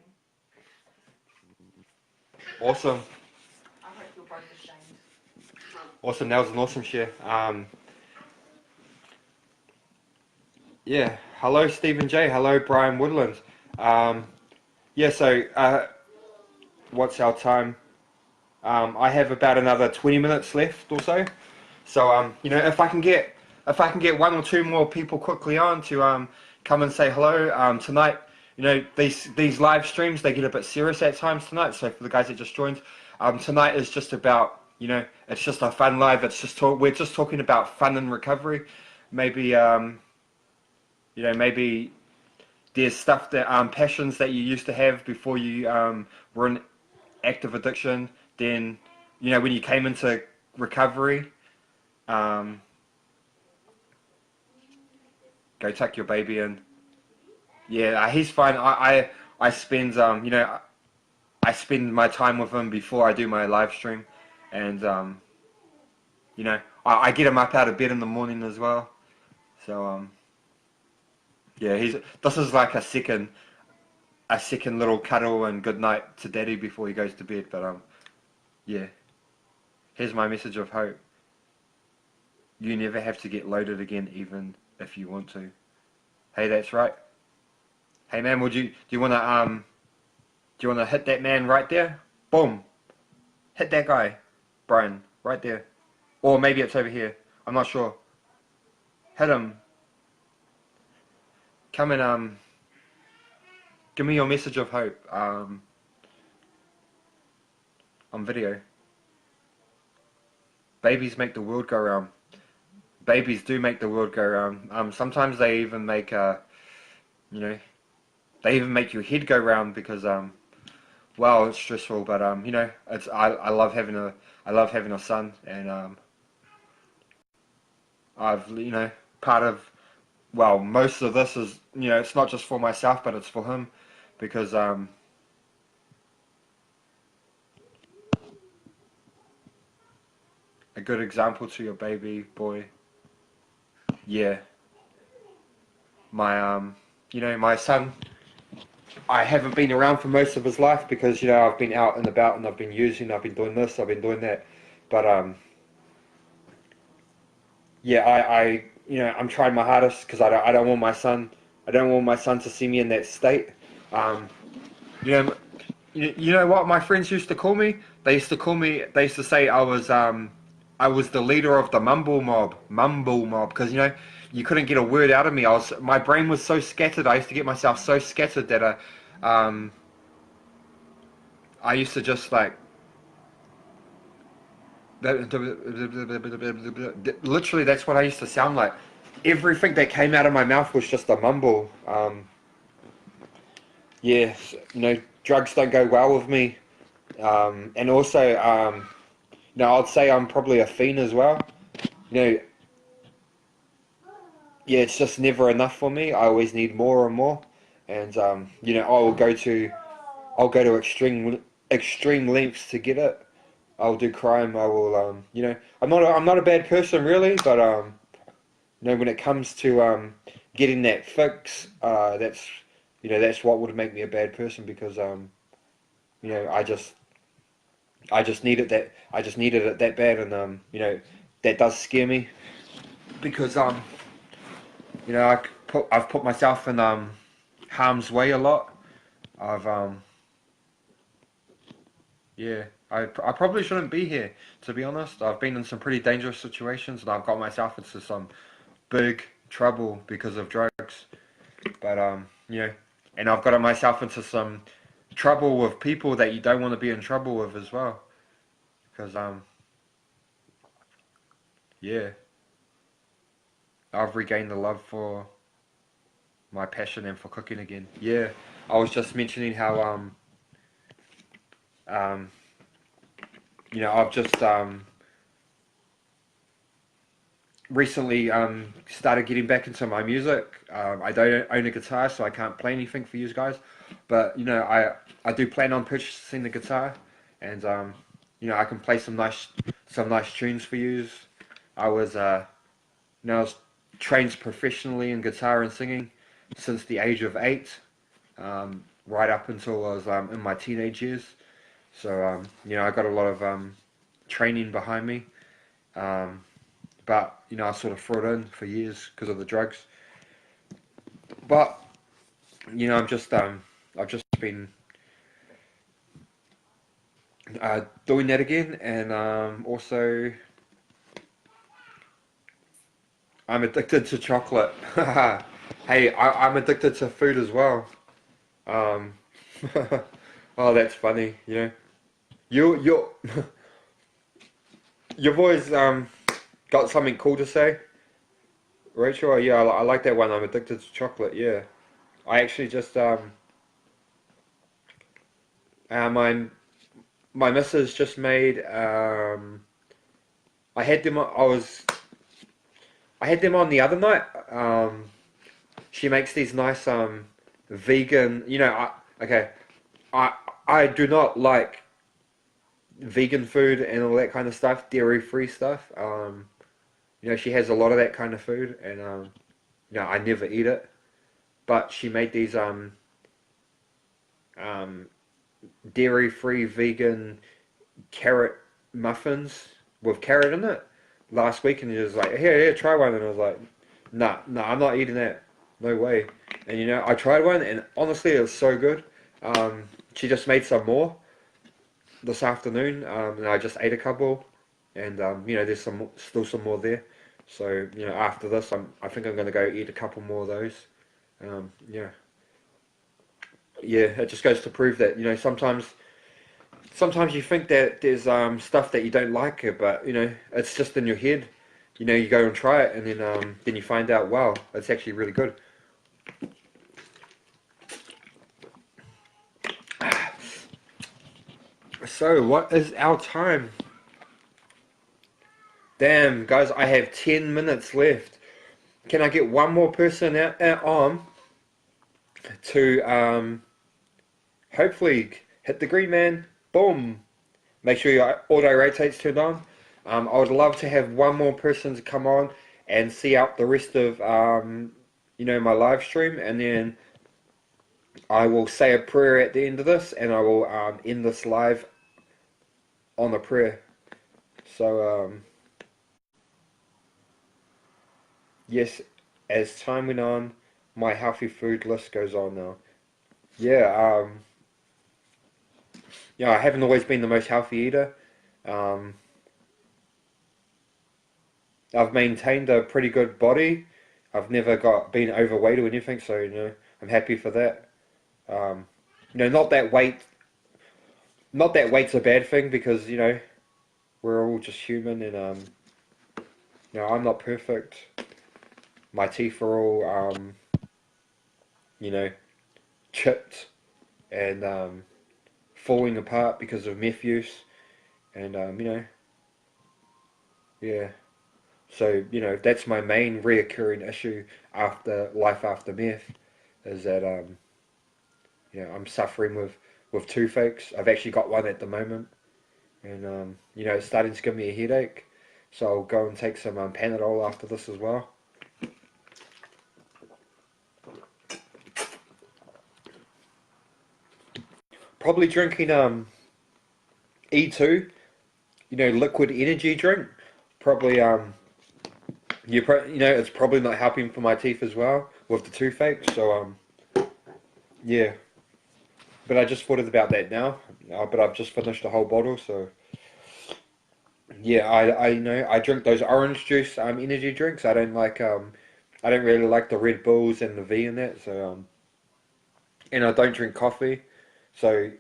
Awesome. I hope you're both ashamed. Awesome. That was an awesome share. Yeah. Hello, Stephen J. Hello, Brian Woodland. Yeah. So, what's our time? I have about another 20 minutes left or so. So, you know, if I can get one or two more people quickly on to come and say hello tonight. You know, these live streams, they get a bit serious at times tonight. So for the guys that just joined, tonight is just about, you know, it's just a fun live. We're just talking about fun and recovery. Maybe you know, maybe there's stuff that passions that you used to have before you were in active addiction. Then, you know, when you came into recovery, go tuck your baby in. Yeah, he's fine. I spend you know, I spend my time with him before I do my live stream, and you know, I get him up out of bed in the morning as well. So yeah, this is like a second little cuddle and good night to daddy before he goes to bed. But yeah, here's my message of hope. You never have to get loaded again, even if you want to. Hey, that's right. Hey man, do you wanna hit that man right there? Boom. Hit that guy, Brian, right there. Or maybe it's over here. I'm not sure. Hit him. Come and give me your message of hope. On video. Babies make the world go round. Babies do make the world go round. Sometimes they even make you know, they even make your head go round because well, it's stressful, but you know, it's I love having a son, and I've, you know, part of, well, most of this is, you know, it's not just for myself, but it's for him, because a good example to your baby boy. Yeah, my you know, my son, I haven't been around for most of his life because, you know, I've been out and about and I've been doing this, I've been doing that, but yeah, I you know, I'm trying my hardest because I don't want my son to see me in that state. Um, you know, you know what my friends used to call me? They used to say I was the leader of the mumble mob, because, you know, you couldn't get a word out of me. My brain was so scattered. I used to get myself so scattered that I used to just like, literally, that's what I used to sound like. Everything that came out of my mouth was just a mumble. Yeah, you know, drugs don't go well with me. And also, you know, I'd say I'm probably a fiend as well. You know, yeah, it's just never enough for me. I always need more and more. And you know, I'll go to extreme lengths to get it. I'll do crime. I will, you know, I'm not a bad person really, but you know, when it comes to getting that fix, that's, you know, that's what would make me a bad person, because you know, I just needed it that bad, and you know, that does scare me, because you know, I've put myself in harm's way a lot. I've Yeah, I probably shouldn't be here, to be honest. I've been in some pretty dangerous situations, and I've got myself into some big trouble because of drugs. But you know, and I've got myself into some trouble with people that you don't want to be in trouble with as well. Because yeah, I've regained the love for my passion and for cooking again. Yeah, I was just mentioning how um you know, I've just recently started getting back into my music. I don't own a guitar, so I can't play anything for you guys. But, you know, I do plan on purchasing the guitar, and you know, I can play some nice tunes for you. I was you know, I was trained professionally in guitar and singing since the age of 8, right up until I was in my teenage years. So you know, I got a lot of training behind me. Um, but, you know, I sort of threw it in for years because of the drugs. But, you know, I've just been doing that again, and also I'm addicted to chocolate. Hey, I'm addicted to food as well. Um, oh, that's funny. You know, you you've always got something cool to say, Rachel. Oh, yeah, I like that one. I'm addicted to chocolate. Yeah, I actually just my missus just made I had them. I had them on the other night. She makes these nice vegan. You know, okay, I I do not like vegan food and all that kind of stuff, dairy free stuff. You know, she has a lot of that kind of food, and you know, I never eat it. But she made these um dairy free vegan carrot muffins with carrot in it last week, and he was like, here, try one, and I was like, nah, I'm not eating that, no way. And you know, I tried one, and honestly, it was so good. She just made some more this afternoon, and I just ate a couple, and there's still some more there. So after this, I think I'm gonna go eat a couple more of those. Yeah, yeah. It just goes to prove that sometimes you think that there's stuff that you don't like, but it's just in your head. You go and try it, and then you find out, wow, it's actually really good. So, what is our time? Damn, guys, I have 10 minutes left. Can I get one more person out on to hopefully hit the green man? Boom! Make sure your auto rotate's turned on. I would love to have one more person to come on and see out the rest of my live stream, and then I will say a prayer at the end of this, and I will end this live on a prayer. So yes, as time went on, my healthy food list goes on now. Yeah, I haven't always been the most healthy eater. Um, I've maintained a pretty good body. I've never been overweight or anything, so I'm happy for that. Um, not that weight's a bad thing, because we're all just human, and I'm not perfect. My teeth are all chipped and falling apart because of meth use, and yeah. So that's my main reoccurring issue after life after meth, is that I'm suffering with toothaches. I've actually got one at the moment, and it's starting to give me a headache. So I'll go and take some Panadol after this as well. Probably drinking E2, liquid energy drink. Probably it's probably not helping for my teeth as well with the toothache. So yeah. But I just thought about that now. But I've just finished a whole bottle, so yeah. I drink those orange juice energy drinks. I don't really like the Red Bulls and the V in that. So and I don't drink coffee. So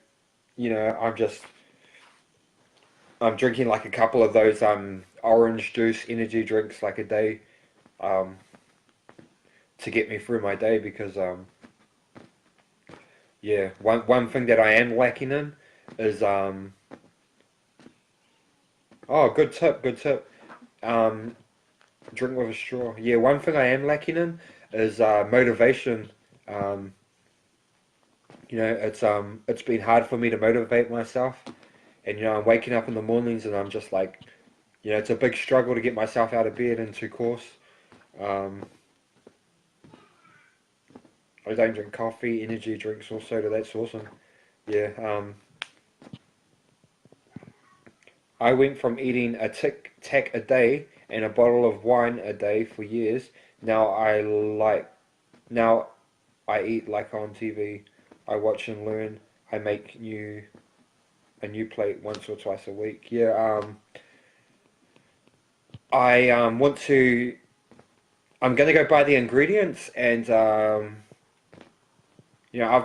I'm drinking like a couple of those orange juice energy drinks like a day, um to get me through my day, because yeah, one thing that I am lacking in is oh, good tip. Um, Drink with a straw. Yeah, one thing I am lacking in is motivation. Um, it's been hard for me to motivate myself, and I'm waking up in the mornings and I'm just like, it's a big struggle to get myself out of bed and to course. Um, I don't drink coffee, energy drinks or soda. That's awesome. Yeah. I went from eating a Tic Tac a day and a bottle of wine a day for years. Now now I eat like on TV. I watch and learn. I make a new plate once or twice a week. Yeah, I want to. I'm gonna go buy the ingredients, and I've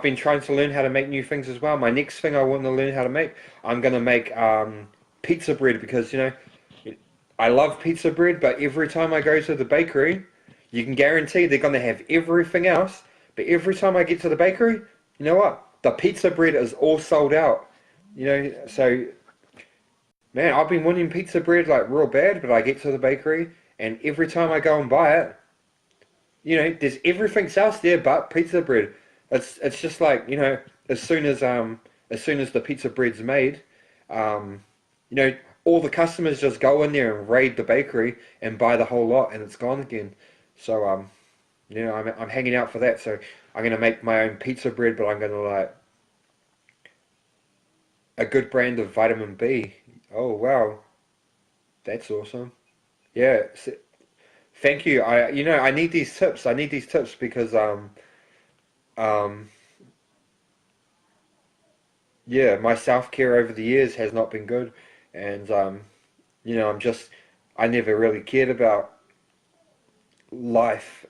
been trying to learn how to make new things as well. My next thing I want to learn how to make, I'm gonna make pizza bread, because I love pizza bread, but every time I go to the bakery, you can guarantee they're gonna have everything else. But every time I get to the bakery, you know what? The pizza bread is all sold out. So man, I've been wanting pizza bread like real bad, but I get to the bakery, and every time I go and buy it, there's everything else there but pizza bread. It's just like, as soon as the pizza bread's made, um, all the customers just go in there and raid the bakery and buy the whole lot, and it's gone again. So I'm hanging out for that. So I'm gonna make my own pizza bread, but I'm gonna like a good brand of vitamin B. Oh wow, that's awesome. Yeah, thank you. I need these tips. I need these tips because um yeah, my self care over the years has not been good, and I never really cared about life,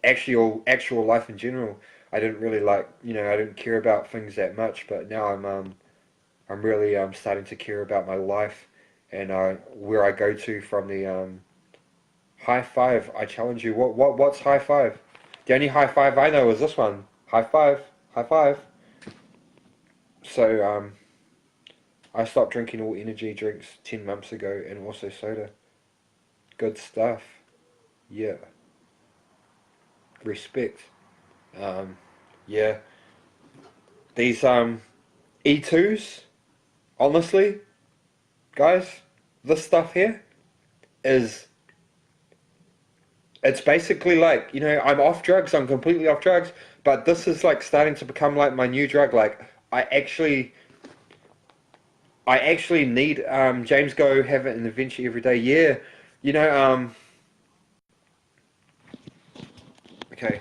actual life in general. I didn't really I didn't care about things that much, but now I'm really starting to care about my life and where I go to from the high five. I challenge you. What's high five? The only high five I know is this one. High five, high five. So I stopped drinking all energy drinks 10 months ago and also soda. Good stuff. Yeah. Respect. Um, yeah. These E2s, honestly, guys, this stuff here is it's basically like, I'm off drugs, I'm completely off drugs, but this is like starting to become like my new drug. Like I actually need James go have an adventure every day. Yeah. You know, okay.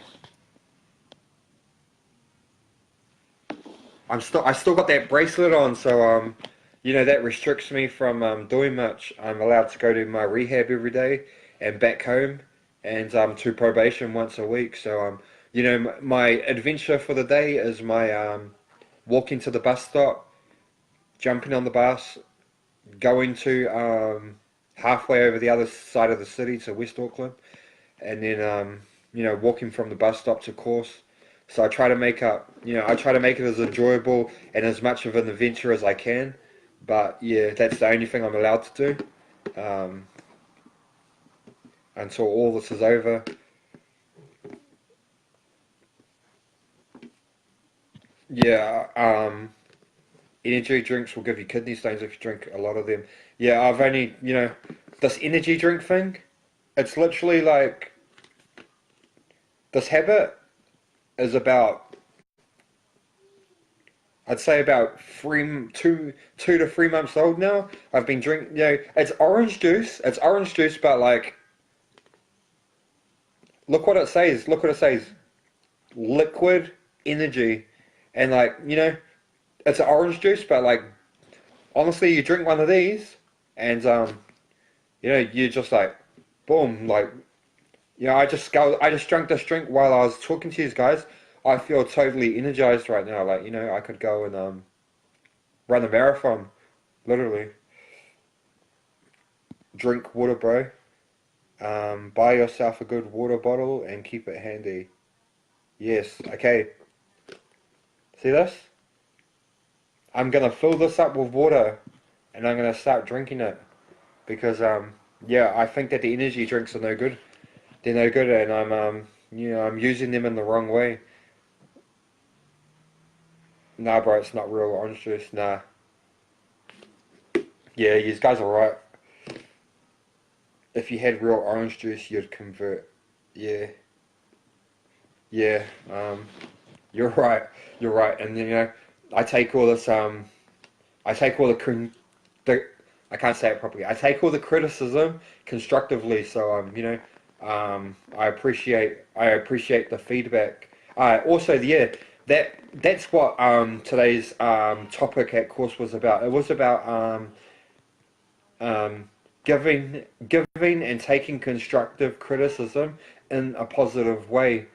I still got that bracelet on, so that restricts me from doing much. I'm allowed to go to my rehab every day and back home, and to probation once a week. So my adventure for the day is my walking to the bus stop, jumping on the bus, going to halfway over the other side of the city to West Auckland, and then walking from the bus stop to course. So I try to make it as enjoyable and as much of an adventure as I can. But yeah, that's the only thing I'm allowed to do until all this is over. Yeah, energy drinks will give you kidney stones if you drink a lot of them. Yeah, I've only, this energy drink thing, it's literally like, this habit is about, I'd say about 2 to 3 months old now. I've been drinking, it's orange juice. It's orange juice, but like, look what it says. Look what it says. Liquid energy. And like, it's an orange juice, but like, honestly, you drink one of these, and you're just like, boom, like, I just drank this drink while I was talking to you guys. I feel totally energized right now. Like, I could go and run a marathon, literally. Drink water, bro. Buy yourself a good water bottle and keep it handy. Yes, okay. See this? I'm gonna fill this up with water and I'm gonna start drinking it because yeah, I think that the energy drinks are no good. They're no good, and I'm using them in the wrong way. Nah, bro, it's not real orange juice. Nah. Yeah, you guys are right. If you had real orange juice, you'd convert. Yeah. Yeah. You're right. You're right. And I take all this. I take all the I can't say it properly. I take all the criticism constructively. So I appreciate the feedback. Also, yeah, that's what today's topic at course was about. It was about giving and taking constructive criticism in a positive way,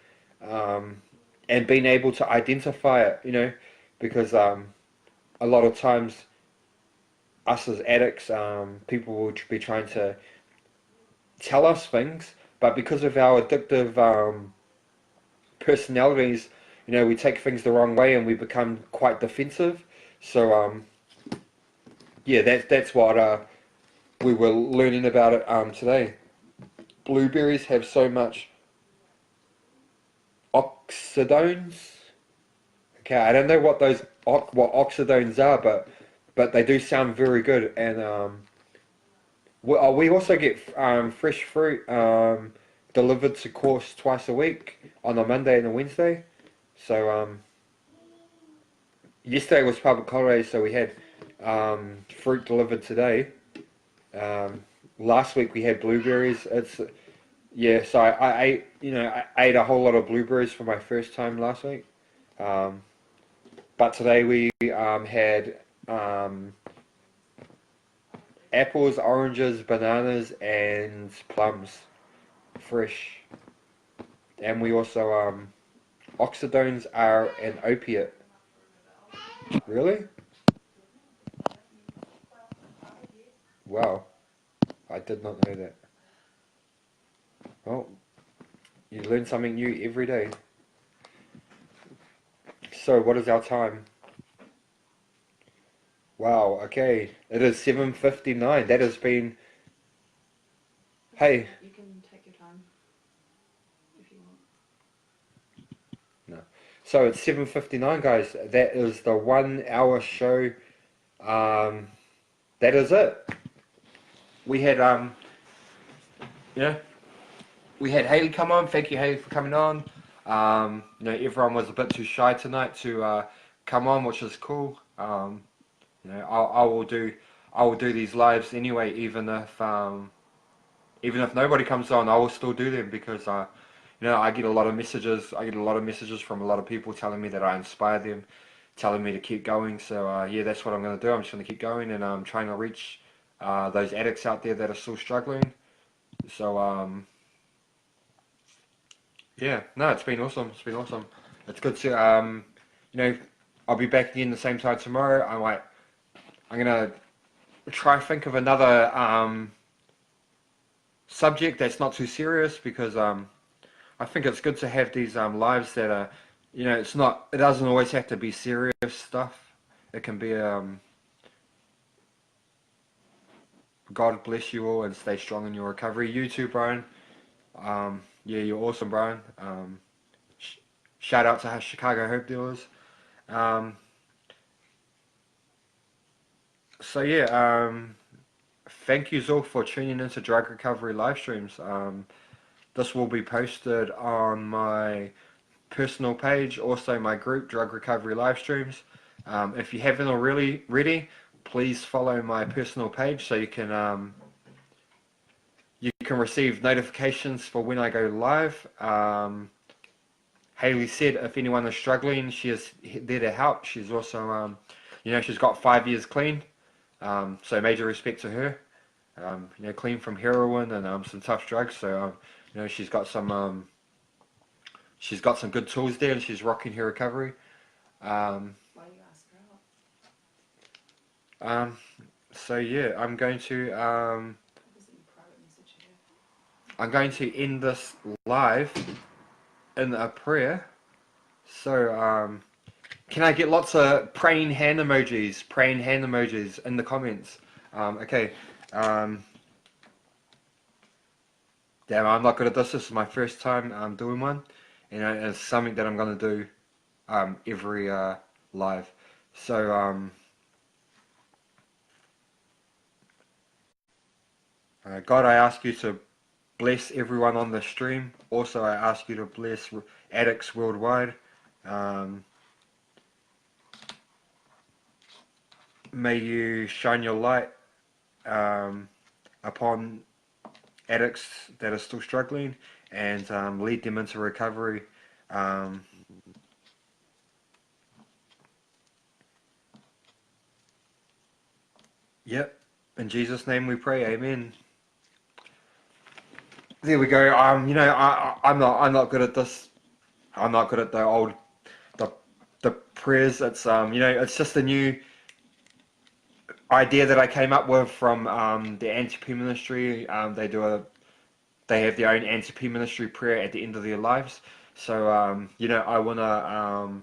and being able to identify it. Because a lot of times us as addicts, people will be trying to tell us things, but because of our addictive personalities, we take things the wrong way and we become quite defensive. So yeah, that's what we were learning about it today. Blueberries have so much oxidones. Okay, I don't know what what oxidones are, but they do sound very good. And we also get fresh fruit delivered to course twice a week on a Monday and a Wednesday. So yesterday was public holiday, so we had fruit delivered today. Last week we had blueberries. Yeah, so I ate I ate a whole lot of blueberries for my first time last week. But today we had apples, oranges, bananas, and plums, fresh. And we also oxydones are an opiate. Really? Wow, I did not know that. Well, you learn something new every day. So, what is our time? Wow, okay. It is 7:59. That has been... Hey. You can take your time if you want. No. So, it's 7:59, guys. That is the 1 hour show. That is it. We had, we had Haley come on. Thank you, Haley, for coming on. Everyone was a bit too shy tonight to come on, which is cool. I will do these lives anyway, even if nobody comes on, I will still do them because I get a lot of messages. I get a lot of messages from a lot of people telling me that I inspire them, telling me to keep going. So yeah, that's what I'm going to do. I'm just going to keep going, and I'm trying to reach those addicts out there that are still struggling. So yeah, no, it's been awesome. It's been awesome. It's good to I'll be back again the same time tomorrow. I'm gonna try think of another subject that's not too serious because I think it's good to have these lives that are, it doesn't always have to be serious stuff. It can be God bless you all and stay strong in your recovery. You too, Brian. Yeah, you're awesome, Brian. Shout out to Chicago Hope Dealers. So yeah, thank you all for tuning into Drug Recovery live streams. This will be posted on my personal page, also my group, Drug Recovery live streams. If you haven't already, please follow my personal page so you can receive notifications for when I go live. Haley said if anyone is struggling, she is there to help. She's also, she's got 5 years clean. So major respect to her. Clean from heroin and some tough drugs. So she's got some good tools there, and she's rocking her recovery. Why do you ask her out? So yeah, I'm going to Private message here. I'm going to end this live in a prayer. So can I get lots of praying hand emojis in the comments? Okay. Damn, I'm not good at this. This is my first time doing one. It's something that I'm going to do every live. So, God, I ask you to bless everyone on the stream. Also, I ask you to bless addicts worldwide. May you shine your light upon addicts that are still struggling and lead them into recovery. Yep. In Jesus' name we pray. Amen. There we go. I'm not good at this. I'm not good at the prayers. It's it's just a new idea that I came up with from the Anti-P ministry. They have their own Anti-P ministry prayer at the end of their lives. So I wanna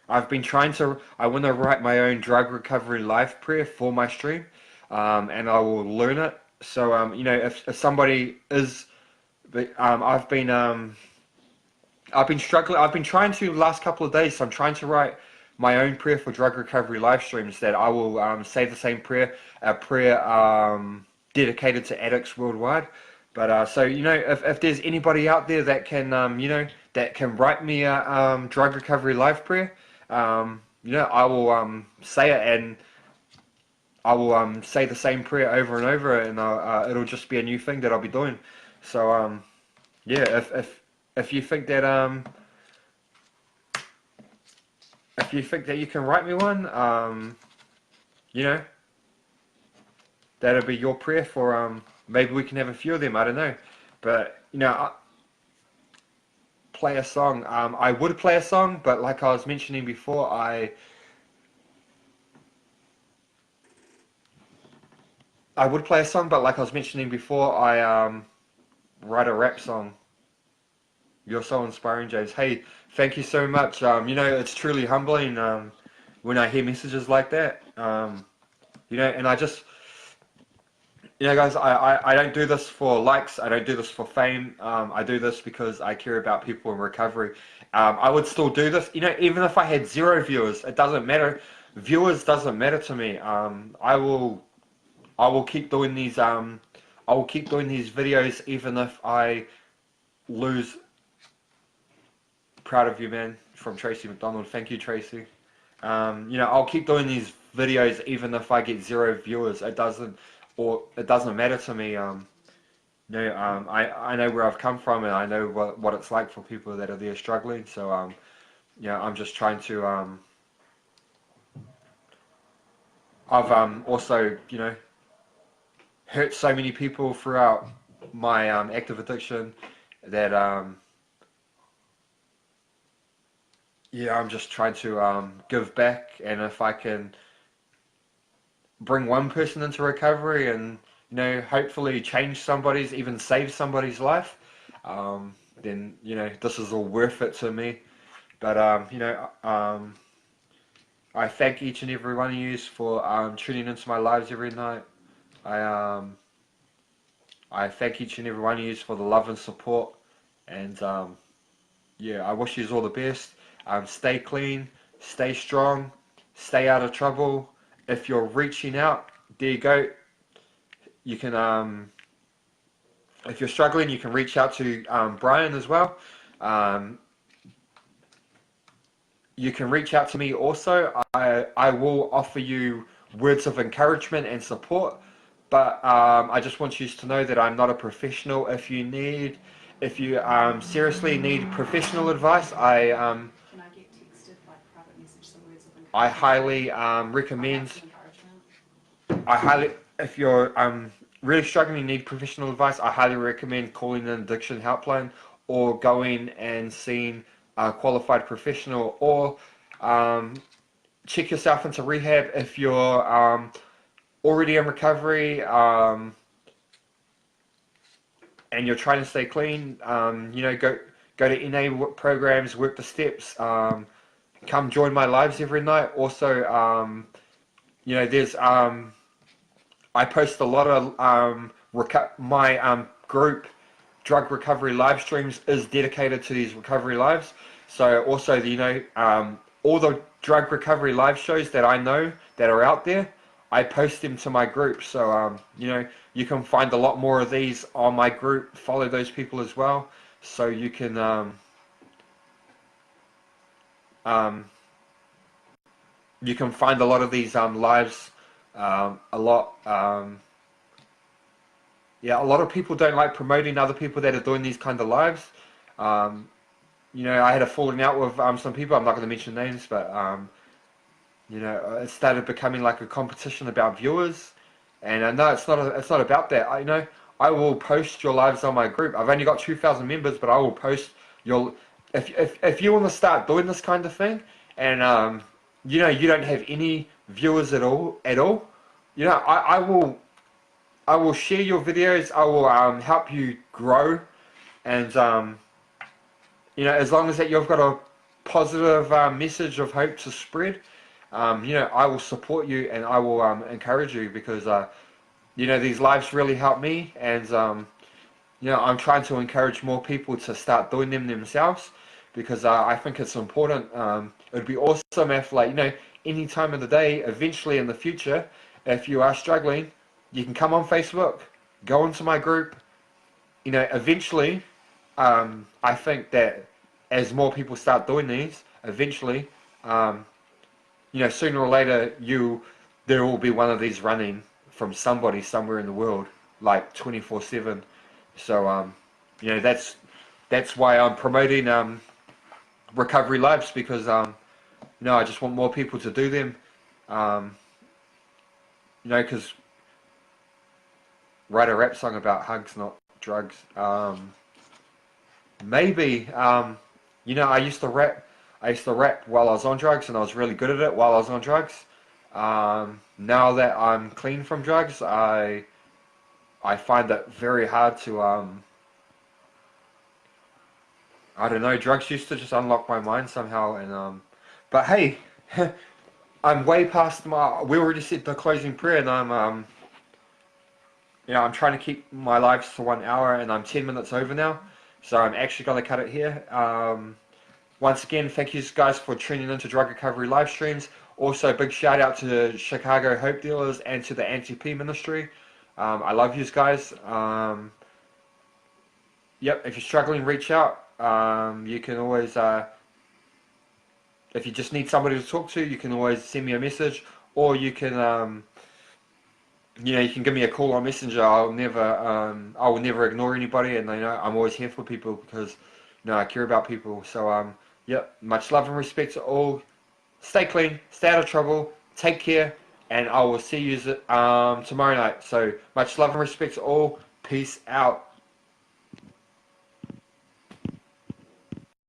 I wanna write my own drug recovery life prayer for my stream, and I will learn it. So if somebody is, I've been struggling. I've been trying to the last couple of days. So I'm trying to write my own prayer for drug recovery live streams that I will say the same prayer, a prayer dedicated to addicts worldwide. But so if there's anybody out there that can that can write me a drug recovery live prayer, I will say it, and I will say the same prayer over and over, and it'll just be a new thing that I'll be doing. So yeah, if you think that if you think that you can write me one, you know, that'll be your prayer for maybe we can have a few of them. I don't know, but play a song. I would play a song, but like I was mentioning before, I would play a song, but like I was mentioning before, I write a rap song. You're so inspiring, James. Hey, thank you so much. It's truly humbling when I hear messages like that. And I just, guys, I don't do this for likes. I don't do this for fame. I do this because I care about people in recovery. I would still do this, even if I had 0 viewers. It doesn't matter. Viewers doesn't matter to me. I will keep doing these. I will keep doing these videos even if I lose. Proud of you, man. From Tracy McDonald. Thank you, Tracy. I'll keep doing these videos even if I get 0 viewers. It doesn't matter to me. I know where I've come from and I know what it's like for people that are there struggling. So I'm just trying to. I've also hurt so many people throughout my active addiction that I'm just trying to give back, and if I can bring one person into recovery and hopefully change somebody's, even save somebody's life, then this is all worth it to me. But I thank each and every one of you for tuning into my lives every night. I thank each and every one of you for the love and support, and I wish you all the best. Stay clean, stay strong, stay out of trouble. If you're reaching out, there you go. You can, if you're struggling, you can reach out to Brian as well. You can reach out to me also. I will offer you words of encouragement and support, but I just want you to know that I'm not a professional. If you seriously need professional advice, Can I get texted like private message some words of encouragement? I highly recommend. Encouragement? If you're really struggling and need professional advice, I highly recommend calling an addiction helpline or going and seeing a qualified professional, or check yourself into rehab if you're already in recovery and you're trying to stay clean. Go to NA programs, work the steps. Come join my lives every night. Also, there's I post a lot of my group drug recovery live streams is dedicated to these recovery lives. So also all the drug recovery live shows that I know that are out there, I post them to my group. So you can find a lot more of these on my group. Follow those people as well, so you can you can find a lot of these lives. A lot of people don't like promoting other people that are doing these kind of lives. I had a falling out with some people. I'm not going to mention names, but it started becoming like a competition about viewers. And no, it's not about that. I will post your lives on my group. I've only got 2,000 members, but I will post your. If you want to start doing this kind of thing, and you don't have any viewers at all, I will share your videos. I will help you grow, and as long as that you've got a positive message of hope to spread, I will support you and I will encourage you, because these lives really help me, and I'm trying to encourage more people to start doing them themselves, because I think it's important. It'd be awesome if, any time of the day, eventually in the future, if you are struggling, you can come on Facebook, go into my group. Eventually, I think that as more people start doing these, eventually, sooner or later, there will be one of these running from somebody somewhere in the world, like 24/7. So, that's why I'm promoting recovery lives, because I just want more people to do them. Because write a rap song about hugs, not drugs. Maybe. You know, I used to rap. I used to rap while I was on drugs, and I was really good at it while I was on drugs. Now that I'm clean from drugs, I find it very hard to I don't know. Drugs used to just unlock my mind somehow, and but hey, I'm way past my. We already said the closing prayer, and I'm trying to keep my lives to 1 hour, and I'm 10 minutes over now, so I'm actually gonna cut it here. Once again, thank you guys for tuning into Drug Recovery live streams. Also, big shout out to the Chicago Hope Dealers and to the Anti-P Ministry. I love you guys. Yep, if you're struggling, reach out. You can always, if you just need somebody to talk to, you can always send me a message, or you can, you can give me a call on Messenger. I will never ignore anybody, and I'm always here for people because, I care about people. So, yep, much love and respect to all. Stay clean, stay out of trouble, take care, and I will see you tomorrow night. So, much love and respect to all. Peace out.